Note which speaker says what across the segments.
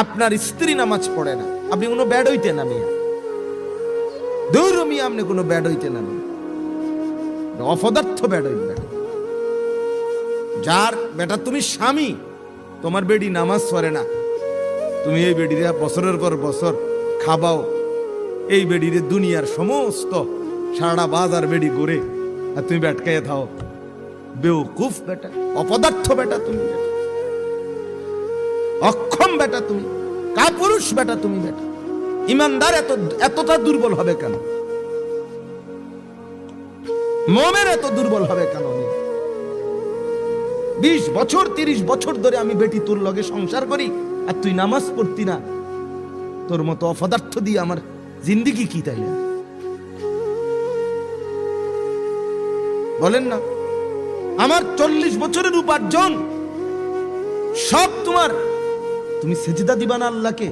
Speaker 1: আপনার স্ত্রী নামাজ পড়ে না, আপনি কোনো ব্যাড হইতে না মিয়া, দূর মিয়া, আপনি কোনো ব্যাড হইতে না মিয়া, অপদার্থ ব্যাড হইতে। যার বেটা তুমি স্বামী, তোমার বেডি নামাজ পড়ে না, তুমি এই বেডিরা বছরের পর বছর খাবাও, এই বেডিরে দুনিয়ার সমস্ত সারা বাজার বেডি ঘুরে, আর তুমি ব্যাটকাইয়া থাও। বেউকুফ বেটা, অপদার্থ বেটা তুমি, বেটা অক্ষম বেটা তুমি, কাপুরুষ বেটা তুমি, বেটা ইমানদার এতটা দুর্বল হবে কেন? মোমেন এত দুর্বল হবে কেন? 20 বছর 30 বছর ধরে আমি বেটি তোর লগে সংসার করি, আর তুই নামাজ পড়তি না। তোর মতো অপদার্থ দিয়ে আমার জিন্দিগি কি তাই না? বলেন না, আমার 40 বছরের উপার্জন সব তোমার, তুমি সেজদা দিবা না আল্লাহকে?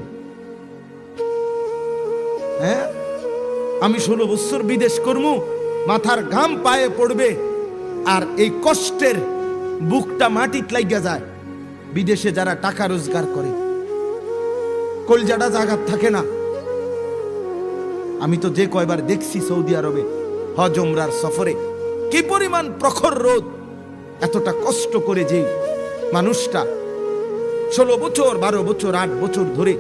Speaker 1: হ্যাঁ, আমি 16 বছর বিদেশ করবো, মাথার ঘাম পায়ে পড়বে, আর এই কষ্টের বুকটা মাটিতে লাগিয়া যায়। বিদেশে যারা টাকা রোজগার করে কলজাটা জাগাত থাকে না। আমি তো যে কয়বার দেখছি সৌদি আরবে হজ উমরার সফরে, কি পরিমাণ প্রখর রোদ, এতটা কষ্ট করে যে মানুষটা 16 বছর 12 বছর 8 বছর ধরে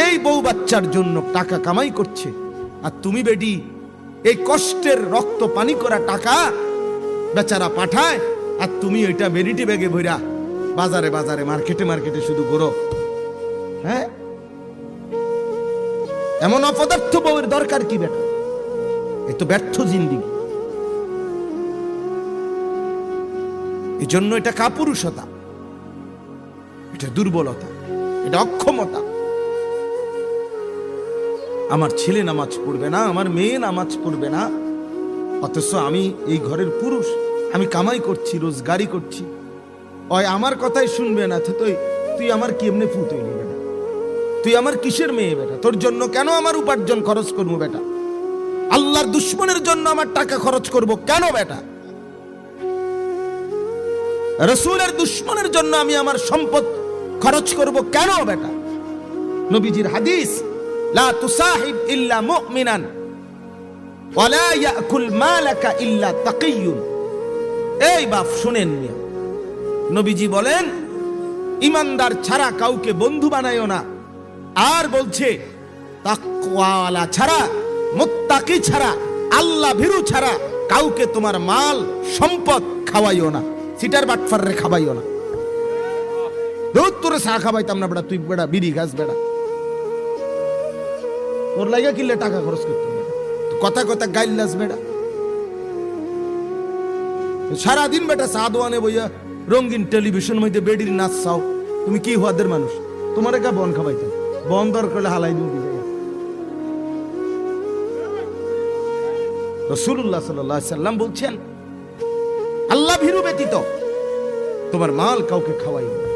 Speaker 1: এই বউ বাচ্চার জন্য টাকা কামাই করছে, আর তুমি বেটি এই কষ্টের রক্ত পানি করা টাকা বেচারা পাঠায়, আর তুমি ওইটা বেরিটি ব্যাগে ভইরা বাজারে বাজারে মার্কেটে মার্কেটে শুধু ঘোরো। হ্যাঁ, এমন অপদার্থ বউয়ের দরকার কি বেটা? এই তো ব্যর্থ জিন্দিগি। এই জন্য এটা কাপুরুষতা, এটা দুর্বলতা, এটা অক্ষমতা। আমার ছেলে নামাজ পড়বে না, আমার মেয়ে নামাজ পড়বে না, অথচ আমি এই ঘরের পুরুষ, আমি কামাই করছি, রোজগারি করছি, ওই আমার কথাই শুনবে না। তুই আমার কি এমনি ফুট হইলি বেটা? তুই আমার কিসের মেয়ে বেটা? তোর জন্য কেন আমার উপার্জন খরচ করবো বেটা? আল্লাহর দুশ্মনের জন্য আমার টাকা খরচ করব কেন বেটা? রাসূলের দুশ্মনের জন্য আমি আমার সম্পদ খরচ করব কেন বেটা? নবীজির হাদিস, লা তুসাহিব ইল্লা মুমিনান ওয়া লা ইয়াকুল মালাকা ইল্লা তাকিয়ুন। এই বাপ শুনেন, নবীজি বলেন ইমানদার ছাড়া কাউকে বন্ধু বানাইও না, আর বলছে তাকওয়াওয়ালা ছাড়া, মুত্তাকি ছাড়া, আল্লাহ ভীরু ছাড়া কাউকে তোমার মাল সম্পদ খাওয়াইও না, সিটার বাটফারে খাওয়াইও না। দুধ তোরে চা খাওয়াইতাম না বেটা, তুই বেটা বিড়ি গাছ বেটা, তোর লাগা কিনলে টাকা খরচ করতে হবে, কথা কথা গাইল্লাস বেটা। সারাদিন বেটা চা দোয়ানে বইয়া রঙিন টেলিভিশন মধ্যে বেডির নাচ চাও, তুমি কি হওয়াদের মানুষ? তোমার একা বন খাওয়াইতাম, বন দর করলে হালাই দিব। রাসূলুল্লাহ সাল্লাল্লাহু আলাইহি সাল্লাম বলছেন, আল্লাহ ভীরু ব্যতীত তোমার মাল কাউকে খাওয়াইও না।